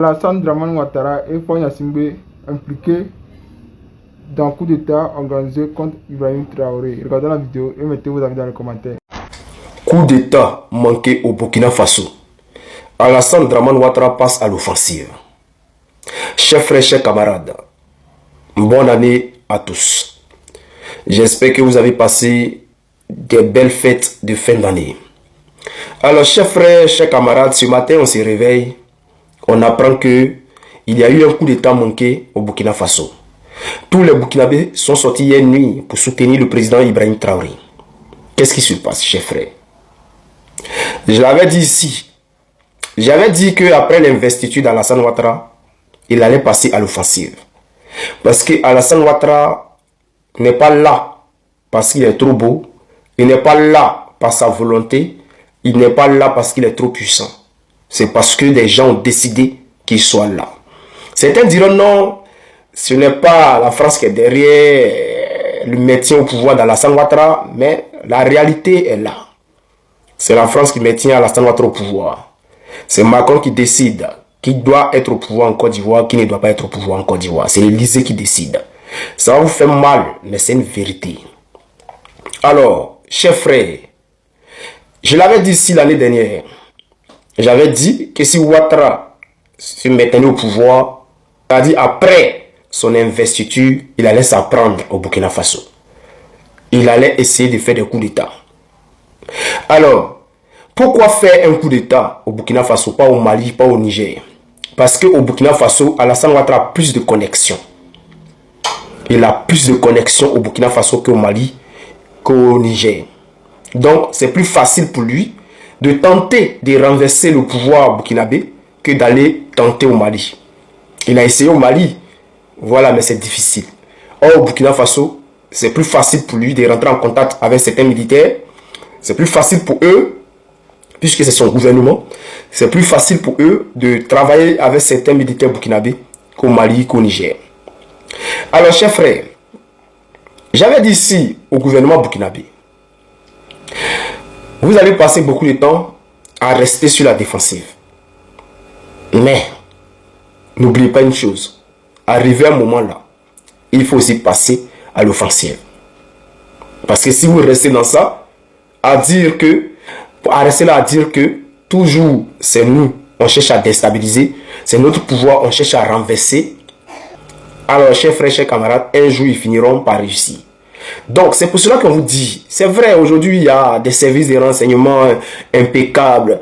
Alassane Dramane Ouattara et Fagne Gnassingbé impliqués dans le coup d'État organisé contre Ibrahim Traoré. Regardez la vidéo et mettez vos avis dans les commentaires. Coup d'État manqué au Burkina Faso. Alassane Dramane Ouattara passe à l'offensive. Chers frères, chers camarades, bonne année à tous. J'espère que vous avez passé des belles fêtes de fin d'année. Alors, chers frères, chers camarades, ce matin, on se réveille. On apprend que il y a eu un coup d'État manqué au Burkina Faso. Tous les Burkinabés sont sortis hier nuit pour soutenir le président Ibrahim Traoré. Qu'est-ce qui se passe, chers frères? Je l'avais dit ici. J'avais dit qu'après l'investiture d'Alassane Ouattara, il allait passer à l'offensive. Parce que Alassane Ouattara n'est pas là parce qu'il est trop beau. Il n'est pas là par sa volonté. Il n'est pas là parce qu'il est trop puissant. C'est parce que des gens ont décidé qu'il soit là. Certains diront non, ce n'est pas la France qui est derrière le maintien au pouvoir d'Alassane Ouattara, mais la réalité est là. C'est la France qui maintient Alassane Ouattara au pouvoir. C'est Macron qui décide qui doit être au pouvoir en Côte d'Ivoire, qui ne doit pas être au pouvoir en Côte d'Ivoire. C'est l'Élysée qui décide. Ça va vous faire mal, mais c'est une vérité. Alors, chers frères, je l'avais dit ici l'année dernière. J'avais dit que si Ouattara se maintenait au pouvoir, c'est-à-dire après son investiture, il allait s'apprendre au Burkina Faso. Il allait essayer de faire des coups d'État. Alors, pourquoi faire un coup d'État au Burkina Faso, pas au Mali, pas au Niger? Parce qu'au Burkina Faso, Alassane Ouattara a plus de connexions. Il a plus de connexions au Burkina Faso qu'au Mali, qu'au Niger. Donc, c'est plus facile pour lui de tenter de renverser le pouvoir burkinabé que d'aller tenter au Mali. Il a essayé au Mali, voilà, mais c'est difficile. Or, au Burkina Faso, c'est plus facile pour lui de rentrer en contact avec certains militaires. C'est plus facile pour eux, puisque c'est son gouvernement, c'est plus facile pour eux de travailler avec certains militaires burkinabés qu'au Mali, qu'au Niger. Alors, chers frères, j'avais dit ici au gouvernement burkinabé, vous allez passer beaucoup de temps à rester sur la défensive. Mais, n'oubliez pas une chose. Arrivé à un moment là, il faut aussi passer à l'offensive. Parce que si vous restez dans ça, à rester là à dire que toujours c'est nous, on cherche à déstabiliser, c'est notre pouvoir, on cherche à renverser. Alors, chers frères, chers camarades, un jour ils finiront par réussir. Donc, c'est pour cela qu'on vous dit, c'est vrai, aujourd'hui, il y a des services de renseignement impeccables.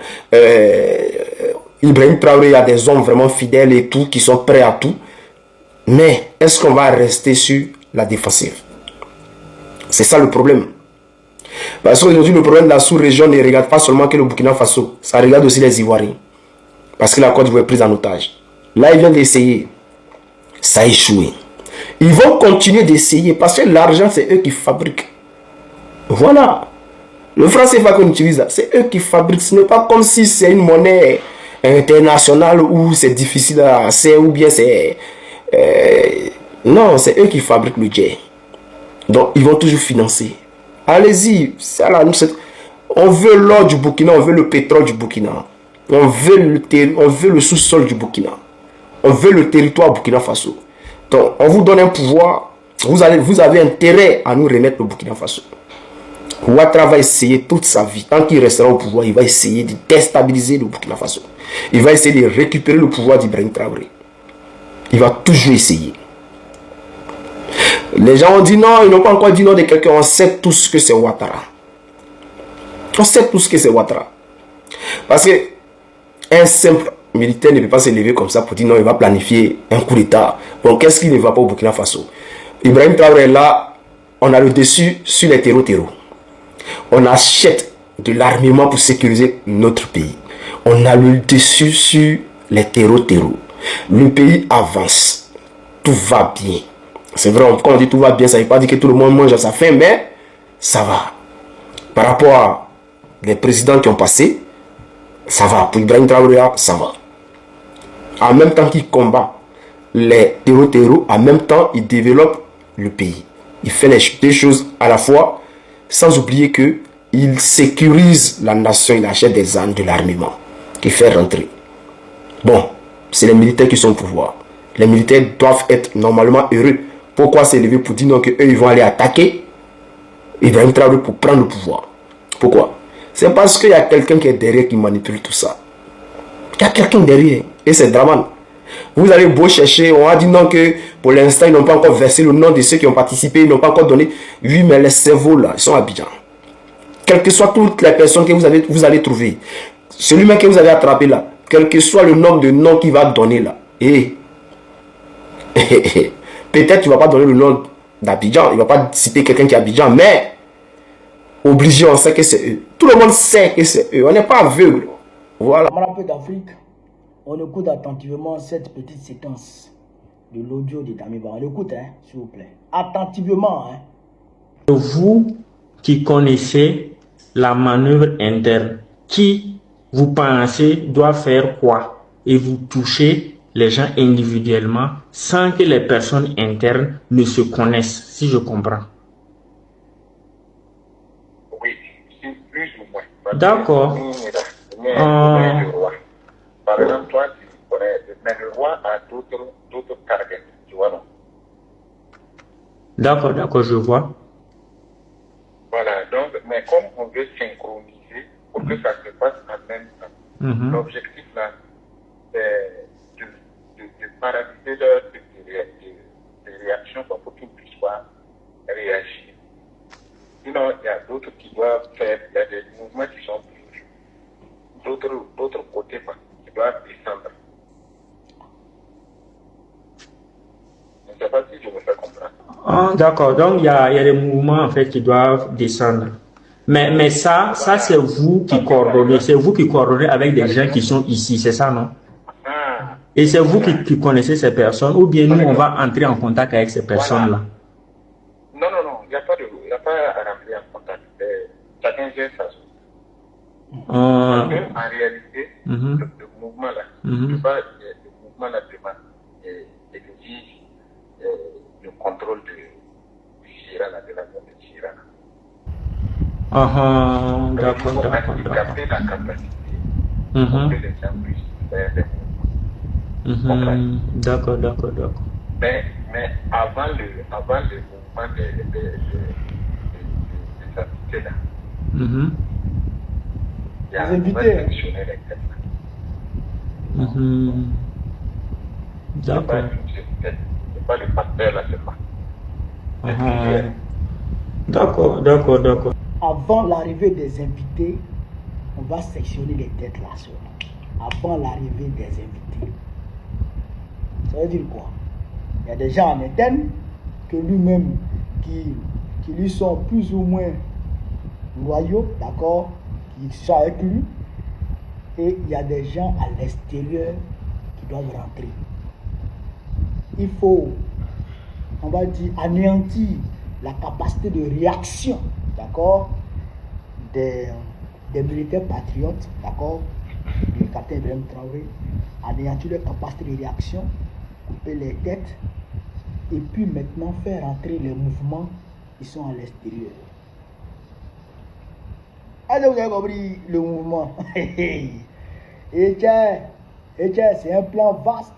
Ibrahim Traoré, il y a des hommes vraiment fidèles et tout, qui sont prêts à tout. Mais, est-ce qu'on va rester sur la défensive? C'est ça le problème. Parce qu'aujourd'hui, le problème de la sous-région ne regarde pas seulement que le Burkina Faso, ça regarde aussi les Ivoiriens. Parce que la Côte d'Ivoire est prise en otage. Là, ils viennent d'essayer. Ça a échoué. Ils vont continuer d'essayer parce que l'argent, c'est eux qui fabriquent. Voilà. Le franc CFA qu'on utilise, c'est eux qui fabriquent. Ce n'est pas comme si c'est une monnaie internationale où c'est difficile à accès ou bien c'est... non, c'est eux qui fabriquent le jet. Donc, ils vont toujours financer. Allez-y. On veut l'or du Burkina, on veut le pétrole du Burkina. On veut le sous-sol du Burkina. On veut le territoire Burkina Faso. Donc, on vous donne un pouvoir, vous avez intérêt à nous remettre le Burkina Faso. Ouattara va essayer toute sa vie, tant qu'il restera au pouvoir, il va essayer de déstabiliser le Burkina Faso. Il va essayer de récupérer le pouvoir d'Ibrahim Traoré. Il va toujours essayer. Les gens ont dit non, ils n'ont pas encore dit non de quelqu'un, on sait tout ce que c'est Ouattara. On sait tout ce que c'est Ouattara. Parce que un simple militaire ne peut pas se lever comme ça pour dire non, il va planifier un coup d'État. Bon, qu'est-ce qui ne va pas au Burkina Faso? Ibrahim Traoré est là, on a le dessus sur les terreaux. On achète de l'armement pour sécuriser notre pays. On a le dessus sur les terreaux. Le pays avance. Tout va bien. C'est vrai, quand on dit tout va bien, ça ne veut pas dire que tout le monde mange à sa faim, mais ça va. Par rapport à les présidents qui ont passé, ça va. Pour Ibrahim Traoré, ça va. En même temps qu'il combat les terreaux, en même temps, il développe le pays. Il fait les deux choses à la fois, sans oublier qu'il sécurise la nation, il achète des armes, de l'armement, qu'il fait rentrer. Bon, C'est les militaires qui sont au pouvoir. Les militaires doivent être normalement heureux. Pourquoi s'élever pour dire non qu'eux ils vont aller attaquer Ibrahim Traoré pour prendre le pouvoir? Pourquoi? C'est parce qu'il y a quelqu'un qui est derrière qui manipule tout ça. Il y a quelqu'un derrière. Et c'est Draman. Vous allez beau chercher, on a dit non que pour l'instant ils n'ont pas encore versé le nom de ceux qui ont participé, ils n'ont pas encore donné. Oui, mais les cerveaux là, ils sont à Abidjan. Quelles que soient toutes les personnes que vous allez trouver, celui-même que vous avez attrapé là, quel que soit le nombre de noms qu'il va donner là, et peut-être qu'il ne va pas donner le nom d'Abidjan, il ne va pas citer quelqu'un qui est Abidjan, mais obligé, on sait que c'est eux. Tout le monde sait que c'est eux, on n'est pas aveugle. Voilà. Un peu d'Afrique, on écoute attentivement cette petite séquence de l'audio de Damiba. On l'écoute, hein, s'il vous plaît. Attentivement. Hein. Vous qui connaissez la manœuvre interne, qui vous pensez doit faire quoi? Et vous touchez les gens individuellement sans que les personnes internes ne se connaissent, si je comprends. Oui, plus ou moins. D'accord. Par exemple, toi, tu connais, mais le roi a d'autres caractères, tu vois, non? D'accord, je vois. Voilà, donc, mais comme on veut synchroniser pour que ça se passe en même temps, l'objectif là, c'est de paralyser leur de réaction pour qu'ils ne puissent pas réagir. Sinon, il y a d'autres qui doivent faire, il y a des mouvements qui sont plus, d'autres côtés qui doivent descendre. Je ne sais pas si je me fais comprendre. Ah, d'accord, donc il y a des mouvements en fait qui doivent descendre. Mais ça c'est vous qui coordonnez, c'est vous qui coordonnez avec des gens qui sont ici, c'est ça, non? Et c'est vous qui connaissez ces personnes, ou bien nous on va entrer en contact avec ces personnes-là? Non, il n'y a pas à rentrer en contact. Chacun gère sa chose. Parce qu'en réalité, le mouvement là, le mouvement là exige le contrôle de Chirana, de la zone de Chirana. D'accord. Il faut handicapper la capacité pour que les gens puissent faire des mouvements. D'accord. Mais avant le mouvement des invités là, il y a un sélectionner les têtes. D'accord. C'est pas le pasteur là, c'est pas. D'accord. Avant l'arrivée des invités, on va sectionner les têtes là seulement. Avant l'arrivée des invités. Ça veut dire quoi? Il y a des gens en interne que lui-même qui lui sont plus ou moins loyaux, d'accord, qui sont avec lui. Et il y a des gens à l'extérieur qui doivent rentrer. Il faut, on va dire, anéantir la capacité de réaction, d'accord, des militaires patriotes, d'accord, du capitaine Ibrahim Traoré, anéantir leur capacité de réaction, couper les têtes, et puis maintenant faire entrer les mouvements qui sont à l'extérieur. Alors vous avez compris le mouvement. Et tiens, c'est un plan vaste.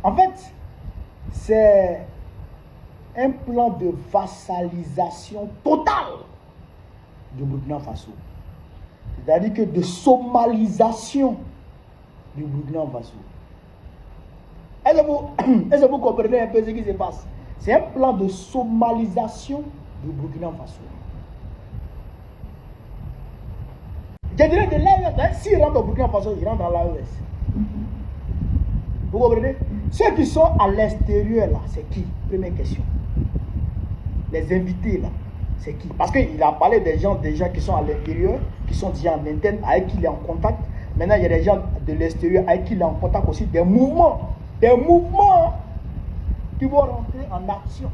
En fait, c'est un plan de vassalisation totale du Burkina Faso. C'est-à-dire que de somalisation du Burkina Faso. Est-ce que vous comprenez un peu ce qui se passe? C'est un plan de somalisation du Burkina Faso. Je dirais de l'AES, s'ils rentrent au Burkina Faso, ils rentrent dans l'AES. Vous comprenez? Ceux qui sont à l'extérieur là, c'est qui? Première question. Les invités là, c'est qui? Parce qu'il a parlé des gens déjà qui sont à l'intérieur, qui sont déjà en interne, avec qui il est en contact. Maintenant, il y a des gens de l'extérieur avec qui il est en contact aussi, des mouvements qui vont rentrer en action.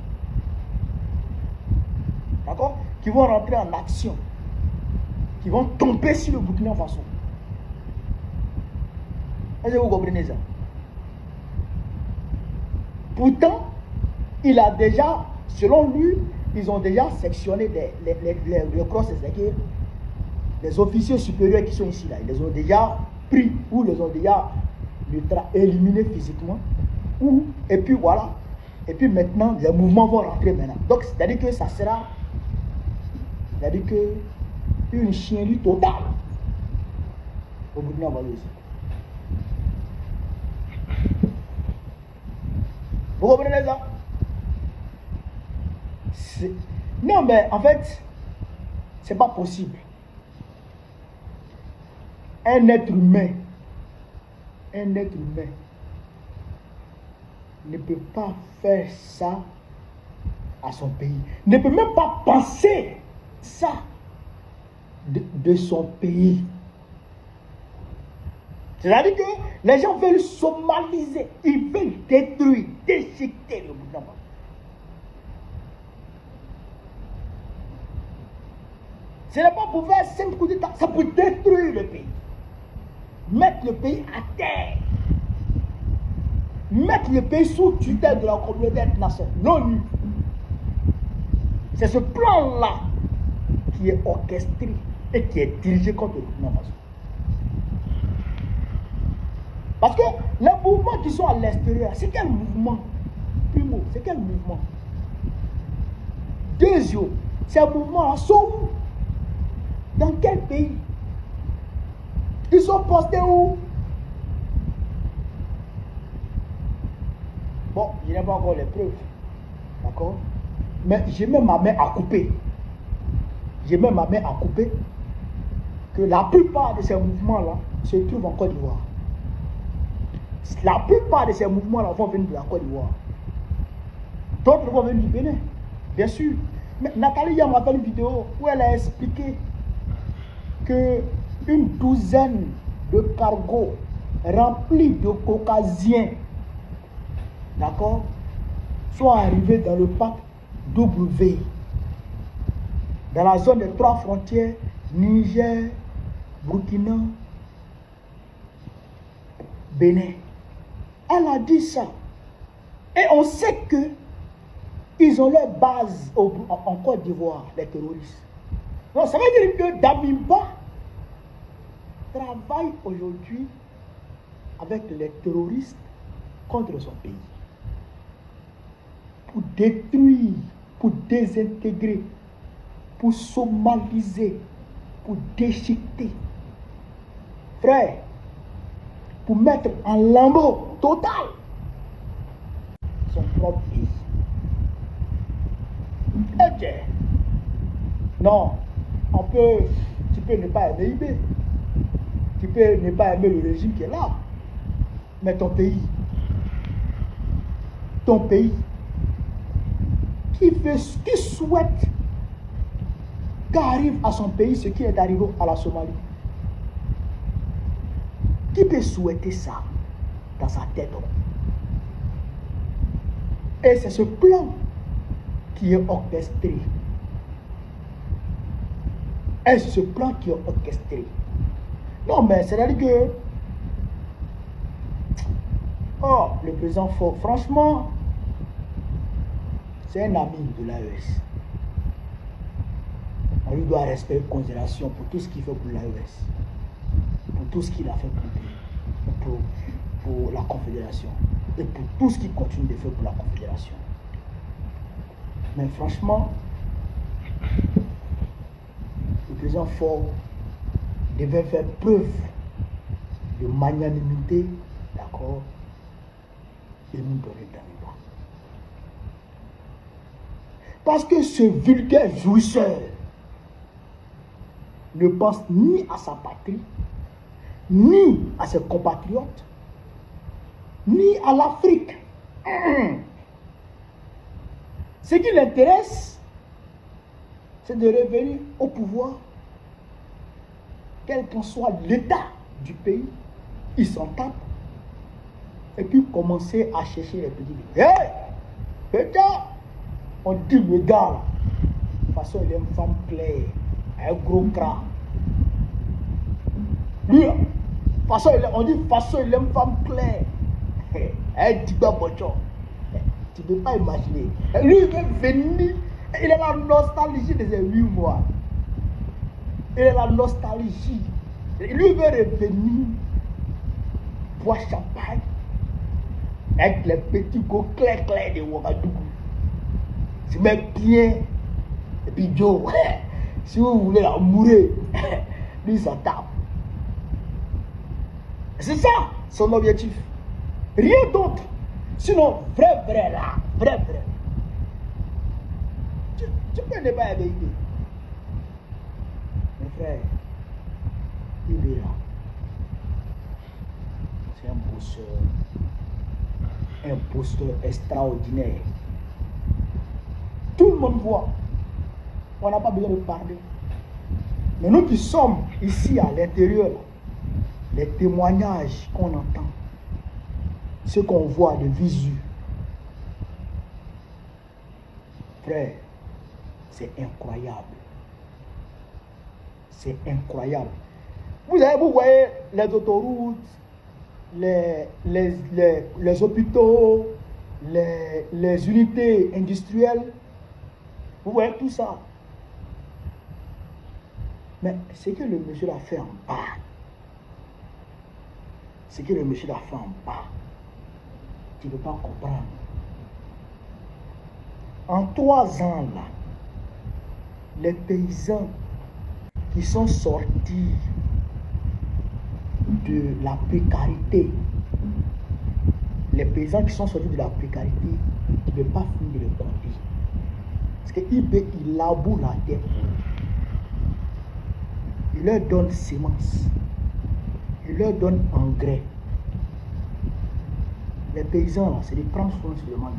D'accord? Qui vont rentrer en action. Qui vont tomber sur le Burkina Faso. Est-ce que vous comprenez ça? Pourtant, il a déjà, selon lui, ils ont déjà sectionné les cross, c'est-à-dire les officiers supérieurs qui sont ici, là. Ils les ont déjà pris ou les ont déjà éliminer physiquement. Et puis voilà. Et puis maintenant, les mouvements vont rentrer maintenant. Donc, c'est-à-dire que ça sera, c'est-à-dire que une chienlit totale au Burkina Faso ici. Vous comprenez ça? Non, mais en fait, c'est pas possible. Un être humain ne peut pas faire ça à son pays. Ne peut même pas penser ça de son pays. C'est-à-dire que les gens veulent somaliser, ils veulent détruire, déchiqueter le Burkina Faso. Ce n'est pas pour faire 5 coups d'État, c'est pour détruire le pays. Mettre le pays à terre. Mettre le pays sous tutelle de la communauté internationale, l'ONU. C'est ce plan-là qui est orchestré et qui est dirigé contre le Burkina Faso. Parce que les mouvements qui sont à l'extérieur, c'est quel mouvement? Primo, c'est quel mouvement? Deuxièmement, ces mouvements-là sont où? Dans quel pays? Ils sont postés où? Bon, je n'ai pas encore les preuves. D'accord? Mais j'ai même ma main à couper. J'ai même ma main à couper que la plupart de ces mouvements-là se trouvent en Côte d'Ivoire. La plupart de ces mouvements-là vont venir de la Côte d'Ivoire. D'autres vont venir du Bénin, bien sûr. Mais Nathalie m'a fait une vidéo où elle a expliqué que une douzaine de cargos remplis de caucasiens, d'accord, sont arrivés dans le parc W, dans la zone des 3 frontières, Niger, Burkina, Bénin. Elle a dit ça. Et on sait que ils ont leur base en Côte d'Ivoire, les terroristes. Donc ça veut dire que Damiba travaille aujourd'hui avec les terroristes contre son pays. Pour détruire, pour désintégrer, pour somaliser, pour déchiqueter. Frère, pour mettre en lambeau total son propre pays. Ok. Non, tu peux ne pas aimer IB. Tu peux ne pas aimer le régime qui est là. Mais ton pays, qui souhaite qu'arrive à son pays ce qui est arrivé à la Somalie. Qui peut souhaiter ça dans sa tête? Et c'est ce plan qui est orchestré. Et c'est ce plan qui est orchestré. Non, mais c'est-à-dire que le président Faure, franchement, c'est un ami de l'AES. On lui doit respect et considération pour tout ce qu'il fait pour l'AES, pour tout ce qu'il a fait pour la Confédération et pour tout ce qu'il continue de faire pour la Confédération. Mais franchement, le président Faure devait faire preuve de magnanimité, d'accord, et nous donner Damiba. Parce que ce vulgaire jouisseur ne pense ni à sa patrie, ni à ses compatriotes, ni à l'Afrique. Ce qui l'intéresse, c'est de revenir au pouvoir, quel qu'en soit l'état du pays, il s'en tape, et puis commencer à chercher les petits. Hey, putain, on dit le gars là, de toute façon il est une femme claire, un gros crâne. Lui, on dit de toute façon il est une femme claire, un diba bochon. Tu ne peux pas imaginer. Lui, il veut venir, il est la nostalgie de ces 8 mois. Il est la nostalgie. Lui, il veut revenir boit champagne avec les petits go clairs de Ouagadougou. Je mets bien. Et puis Joe, si vous voulez la mourir, lui ça tape. C'est ça son objectif. Rien d'autre. Sinon, vrai là, vrai. Tu peux ne pas aider. Mes frères, il est là. C'est un bosseur extraordinaire. Tout le monde voit. On n'a pas besoin de parler. Mais nous qui sommes ici à l'intérieur, les témoignages qu'on entend, ce qu'on voit de visu, frère, c'est incroyable. C'est incroyable. Vous voyez les autoroutes, les hôpitaux, les unités industrielles. Vous voyez tout ça. Mais ce que le monsieur a fait en bas, tu ne peux pas comprendre. En 3 ans, là, les paysans qui sont sortis de la précarité, tu ne peux pas finir de le compter. Parce qu'il laboure la terre. Il leur donne semences. Il leur donne engrais. Les paysans, là, c'est de prendre soin seulement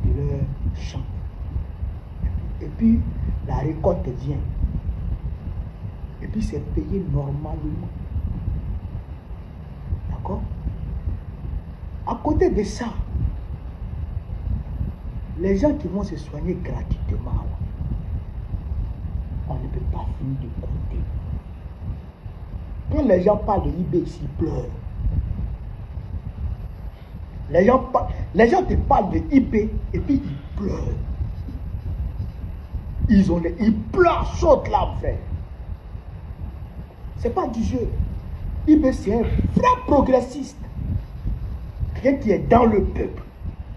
de leur champ. Et puis, la récolte vient. Et puis, c'est payé normalement. D'accord? À côté de ça, les gens qui vont se soigner gratuitement, là, on ne peut pas finir de compter. Quand les gens parlent de IB, ils pleurent. Les gens te parlent de IB et puis ils pleurent. Ils pleurent, sautent là, frère. C'est pas du jeu. IB, c'est un vrai progressiste. Quelqu'un qui est dans le peuple,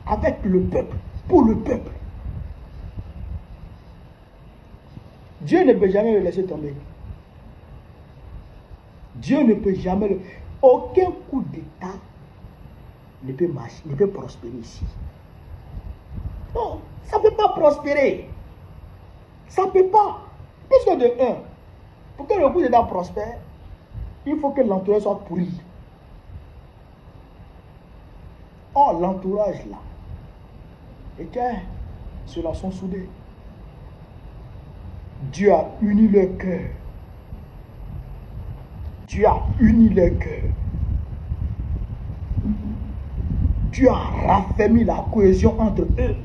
avec le peuple, pour le peuple. Dieu ne peut jamais le laisser tomber. Dieu ne peut jamais le... Aucun coup d'État ne peut marcher, ne peut prospérer ici. Non, ça ne peut pas prospérer. Ça ne peut pas. Puisque de un, pour que le coup d'État prospère, il faut que l'entourage soit pourri. Or, l'entourage là, et que ceux-là sont soudés. Dieu a uni leur cœur. Dieu a uni leur cœur. Dieu a raffermi la cohésion entre eux.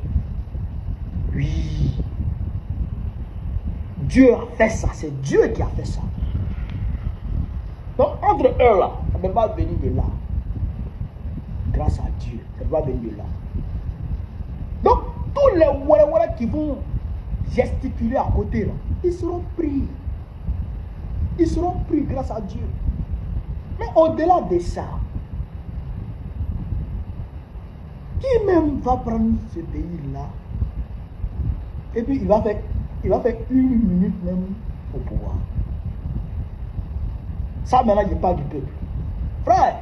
Oui. Dieu a fait ça. C'est Dieu qui a fait ça. Donc, entre eux là, ça ne peut pas venir de là. Grâce à Dieu, ça ne peut pas venir de là. Donc, tous les Wara qui vont gesticuler à côté là, ils seront pris. Ils seront pris grâce à Dieu. Mais au-delà de ça, qui même va prendre ce pays-là et puis il va faire 1 minute même au pouvoir. Ça maintenant je parle du peuple. Frère,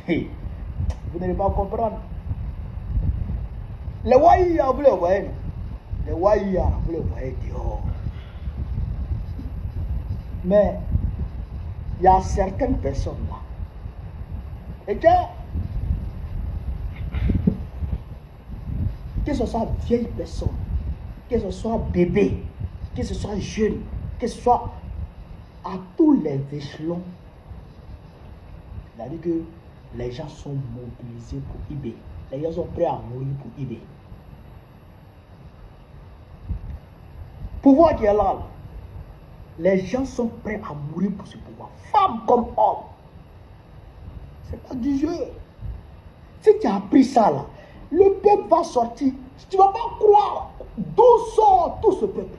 vous n'allez pas comprendre. Les Waïa, vous les voyez. Les Waïa, vous les voyez dehors. Mais il y a certaines personnes là. Et que ce soit vieille personne, que ce soit bébé, que ce soit jeune, que ce soit à tous les échelons, c'est-à-dire que les gens sont mobilisés pour IB. Les gens sont prêts à mourir pour IB. Pouvoir qui est là, les gens sont prêts à mourir pour ce pouvoir. Femmes comme hommes. C'est pas du jeu. Si tu as appris ça là, le peuple va sortir. Tu ne vas pas croire d'où sort tout ce peuple.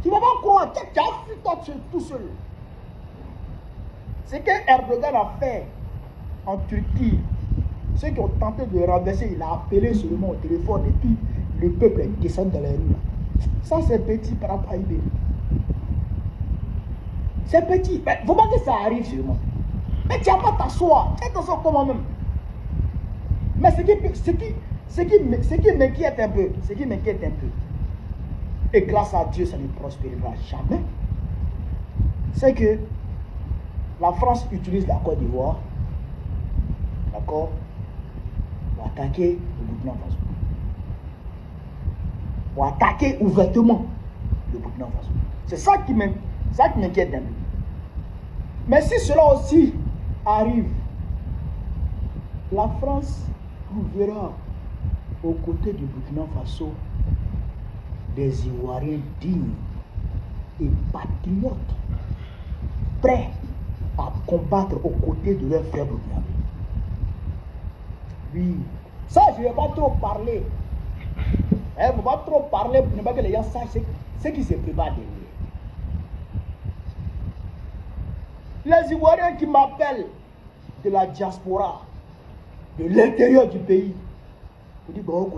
Tu ne vas pas croire que tu as fui toi tout seul. Ce que Erdogan a fait en Turquie, ceux qui ont tenté de renverser, il a appelé seulement au téléphone et puis le peuple est descendu dans les rues. Ça, c'est petit par rapport à IB. C'est petit. Mais il ne faut pas que ça arrive seulement. Mais tu n'as pas t'asseoir. Tu t'asseoir comment même. Mais ce qui m'inquiète un peu, et grâce à Dieu, ça ne prospérera jamais, c'est que la France utilise la Côte d'Ivoire, d'accord, pour attaquer le Burkina Faso. Pour attaquer ouvertement le Burkina Faso. C'est ça qui m'inquiète un peu. Mais si cela aussi arrive, la France trouvera aux côtés du Burkina Faso des Ivoiriens dignes et patriotes, prêts à combattre aux côtés de leurs frères burkinabés. Oui, ça je ne vais pas trop parler. Il ne faut pas trop parler pour ne pas que les gens sachent ce qui se prépare derrière. Les Ivoiriens qui m'appellent de la diaspora, de l'intérieur du pays, on dit, bon,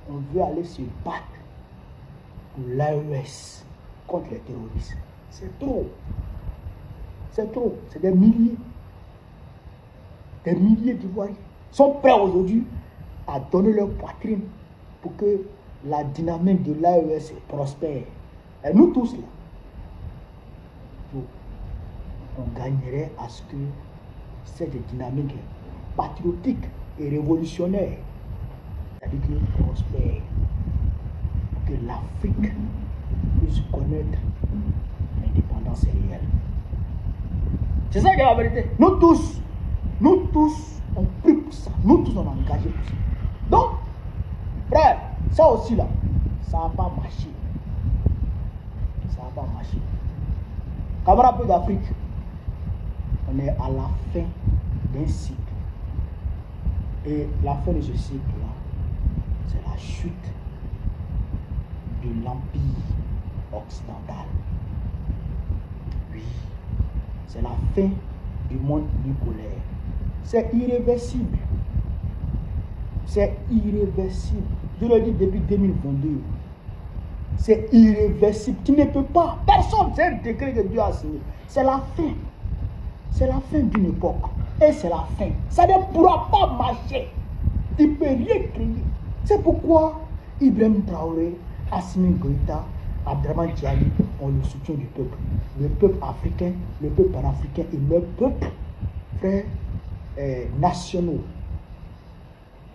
on veut aller se battre pour l'AES contre les terroristes. C'est trop. C'est trop. C'est des milliers. Des milliers d'Ivoiriens sont prêts aujourd'hui à donner leur poitrine pour que la dynamique de l'AES prospère. Et nous tous là, on gagnerait à ce que cette dynamique patriotique et révolutionnaire, c'est-à-dire que prospère, que l'Afrique puisse connaître l'indépendance réelle. C'est ça qui est la vérité. Nous tous, on prie pour ça. Nous tous, on est engagés pour ça. Donc, frère, ça aussi là, ça n'a pas marché. Ça n'a pas marché. Camarades peu d'Afrique, on est à la fin d'un cycle. Et la fin de ce cycle-là, c'est la chute de l'empire occidental. Oui, c'est la fin du monde bipolaire. C'est irréversible. C'est irréversible. Je le dis depuis 2022. C'est irréversible. Tu ne peux pas. Personne, c'est un décret que Dieu a signé. C'est la fin. C'est la fin d'une époque. Et c'est la fin. Ça ne pourra pas marcher. Tu ne peux rien créer. C'est pourquoi Ibrahim Traoré, Assimi Goïta, Abdraman Tiani ont le soutien du peuple. Le peuple africain, le peuple panafricain et le peuple, frères, nationaux.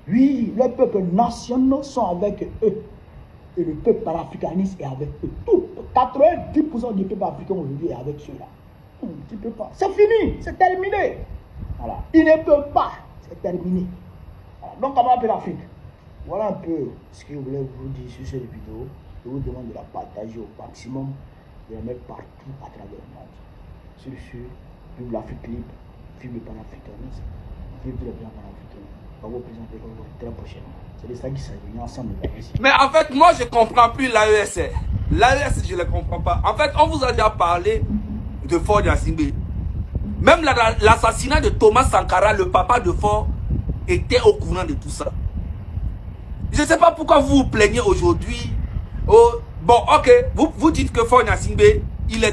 Oui, les peuples nationaux sont avec eux. Et le peuple panafricaniste est avec eux. Tout, 90% du peuple africain aujourd'hui est avec ceux-là. Tu ne peux pas. C'est fini, c'est terminé. Voilà. Il ne peut pas. C'est terminé. Voilà. Donc, comment on appelle l'Afrique? Voilà un peu ce que je voulais vous dire sur cette vidéo. Je vous demande de la partager au maximum, de la mettre partout à travers le monde. Sur ce, vive l'Afrique libre, vive le panafricanisme, vive le blanc panafricain. On va vous présenter très prochainement. C'est de ça qu'il s'agit, ensemble. Mais en fait, moi, je ne comprends plus l'AES. L'AES, je ne le comprends pas. En fait, on vous a déjà parlé de Faure Gnassingbé. Même l'assassinat de Thomas Sankara, le papa de Faure, était au courant de tout ça. Je ne sais pas pourquoi vous vous plaignez aujourd'hui. Oh, bon, ok, vous dites que Faure Gnassingbé, il a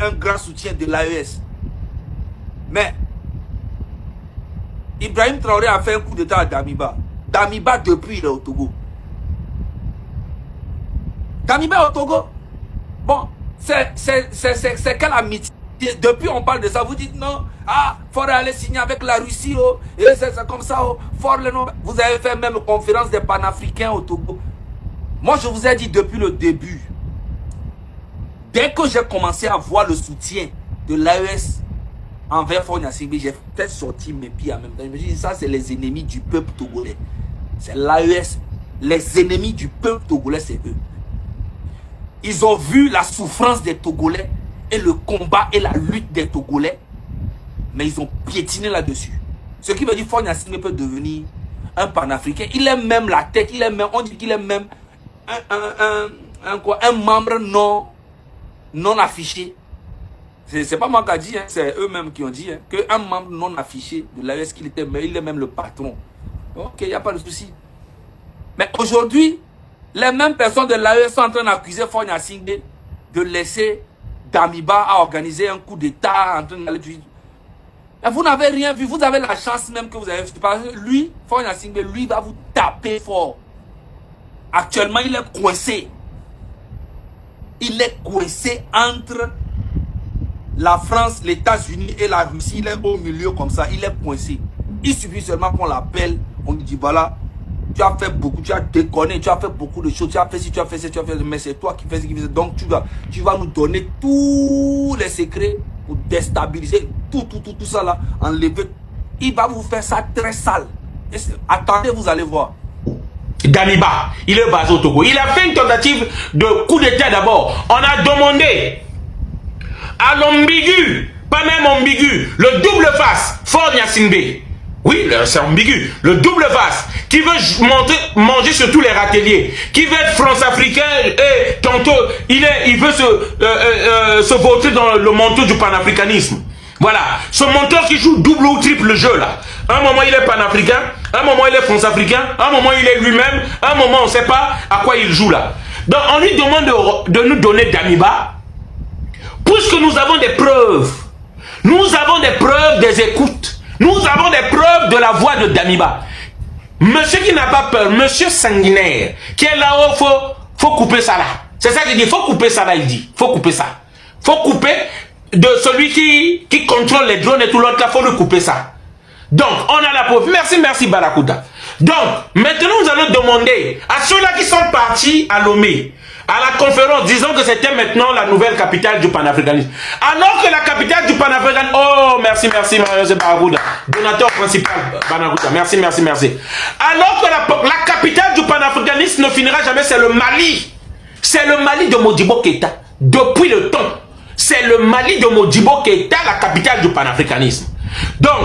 un grand soutien de l'AES. Mais Ibrahim Traoré a fait un coup d'état à Damiba. Damiba, depuis, il est au Togo. Damiba est au Togo. Bon, c'est quelle amitié? Depuis, on parle de ça. Vous dites non. Ah, Faure aller signer avec la Russie. Oh, et c'est comme ça. Oh, Faure, vous avez fait même conférence des panafricains au Togo. Moi, je vous ai dit depuis le début. Dès que j'ai commencé à voir le soutien de l'AES envers Faure Gnassingbé, j'ai peut-être sorti mes pieds en même temps. Je me suis dit, ça, c'est les ennemis du peuple togolais. C'est l'AES. Les ennemis du peuple togolais, c'est eux. Ils ont vu la souffrance des Togolais et le combat et la lutte des Togolais, mais ils ont piétiné là-dessus. Ce qui veut dire que Faure Gnassingbé peut devenir un panafricain. Il est même la tête, on dit qu'il est même un membre non affiché C'est pas moi qui a dit, hein, c'est eux-mêmes qui ont dit hein, qu'un membre non affiché de l'AES, qu'il était, mais il est même le patron. Ok, il n'y a pas de souci. Mais aujourd'hui, les mêmes personnes de l'AES sont en train d'accuser Faure Gnassingbé de laisser Damiba à organiser un coup d'État en train d'aller du... Vous n'avez rien vu, vous avez la chance même que vous avez vu. Parce que lui, Faure Gnassingbé, lui va vous taper fort. Actuellement, il est coincé. Il est coincé entre la France, les États-Unis et la Russie. Il est au milieu comme ça, il est coincé. Il suffit seulement qu'on l'appelle, on lui dit voilà, tu as fait beaucoup, tu as déconné, tu as fait beaucoup de choses, tu as fait ci, tu as fait ça, tu as fait ça, mais c'est toi qui fais ce qui fait. Donc tu vas nous donner tous les secrets pour déstabiliser tout ça là, enlever. Il va vous faire ça très sale. Attendez, vous allez voir. Damiba, il est basé au Togo. Il a fait une tentative de coup d'état d'abord. On a demandé à l'ambigu, pas même ambigu, le double face, Faure Gnassingbé. Oui, c'est ambigu. Le double face, qui veut manger sur tous les râteliers, qui veut être France-africain et tantôt il veut se vautrer dans le manteau du panafricanisme. Voilà, ce menteur qui joue double ou triple jeu là. Un moment il est panafricain, un moment il est france-africain, un moment il est lui-même, un moment on ne sait pas à quoi il joue là. Donc on lui demande de nous donner Damiba, puisque nous avons des preuves. Nous avons des preuves des écoutes. Nous avons des preuves de la voix de Damiba. Monsieur qui n'a pas peur, monsieur sanguinaire, qui est là-haut, faut couper ça là. C'est ça qu'il dit, faut couper ça là, il dit. Faut couper ça. Faut couper de celui qui contrôle les drones et tout l'autre là, faut lui couper ça. Donc, on a la preuve. Merci Barakouta. Donc, maintenant nous allons demander à ceux-là qui sont partis à Lomé, à la conférence, disant que c'était maintenant la nouvelle capitale du panafricanisme. Alors que la capitale du panafricanisme... Oh, merci, Barakouta. Donateur principal, Barakouta. Merci. Alors que la capitale du panafricanisme ne finira jamais, c'est le Mali. C'est le Mali de Modibo Keïta. Depuis le temps. C'est le Mali de Modibo Keïta, la capitale du panafricanisme. Donc,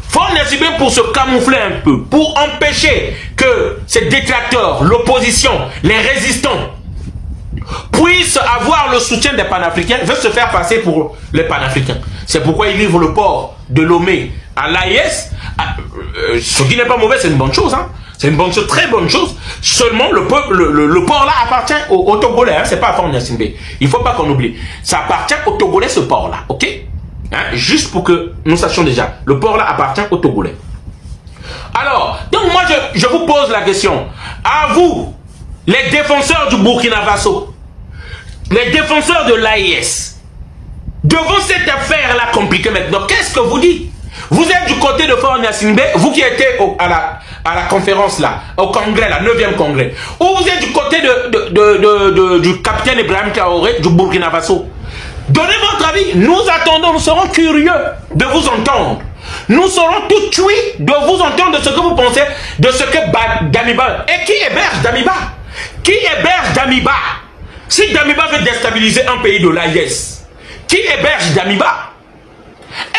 Faure Gnassingbé, pour se camoufler un peu, pour empêcher que ces détracteurs, l'opposition, les résistants, puissent avoir le soutien des panafricains, veut se faire passer pour les panafricains. C'est pourquoi il livre le port de Lomé à l'AIS. Ce qui n'est pas mauvais, c'est une bonne chose. Hein. C'est une bonne chose, très bonne chose. Seulement, le port là appartient aux Togolais. Hein. C'est pas à Faure Gnassingbé. Il ne faut pas qu'on oublie. Ça appartient aux Togolais, ce port là. Ok? Hein? Juste pour que nous sachions déjà. Le port là appartient aux Togolais. Alors, donc moi je vous pose la question. À vous, les défenseurs du Burkina Faso, les défenseurs de l'AIS, devant cette affaire-là compliquée maintenant, qu'est-ce que vous dites? Vous êtes du côté de Faure Gnassingbé, vous qui étiez à la conférence là, au congrès là, 9e congrès, ou vous êtes du côté du capitaine Ibrahim Traoré du Burkina Faso? Donnez votre avis, nous attendons, nous serons curieux de vous entendre. Nous serons tout tués de vous entendre de ce que vous pensez, de ce que Damiba... Et qui héberge Damiba? Qui héberge Damiba? Si Damiba veut déstabiliser un pays de l'AIS, qui héberge Damiba?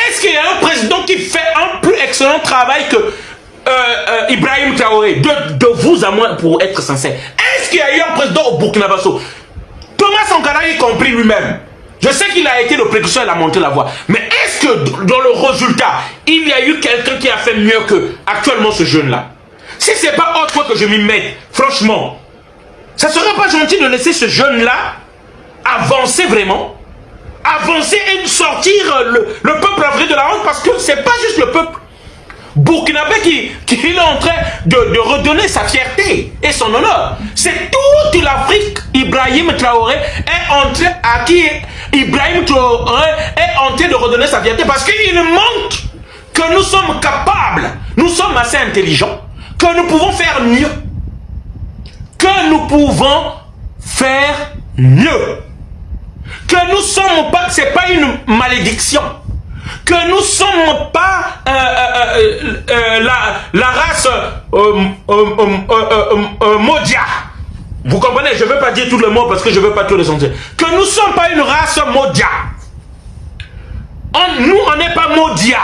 Est-ce qu'il y a un président qui fait un plus excellent travail que Ibrahim Traoré? De vous à moi, pour être sincère. Est-ce qu'il y a eu un président au Burkina Faso? Thomas Sankara y compris lui-même. Je sais qu'il a été le précurseur, il a monté la voie. Mais est-ce que dans le résultat, il y a eu quelqu'un qui a fait mieux que actuellement ce jeune-là? Si ce n'est pas autre que je m'y mette, franchement, ça ne serait pas gentil de laisser ce jeune-là avancer vraiment, avancer et sortir le peuple africain de la honte, parce que ce n'est pas juste le peuple burkinabé qui est en train de redonner sa fierté et son honneur. C'est toute l'Afrique. Ibrahim Traoré est en train de redonner sa fierté, parce qu'il montre que nous sommes capables, nous sommes assez intelligents, que nous pouvons faire mieux. Que nous pouvons faire mieux. Que nous sommes pas, c'est pas une malédiction. Que nous sommes pas la race Modia. Vous comprenez? Je ne veux pas dire tous les mots parce que je ne veux pas tout les sentir. Que nous ne sommes pas une race Modia. Nous, on n'est pas Modia.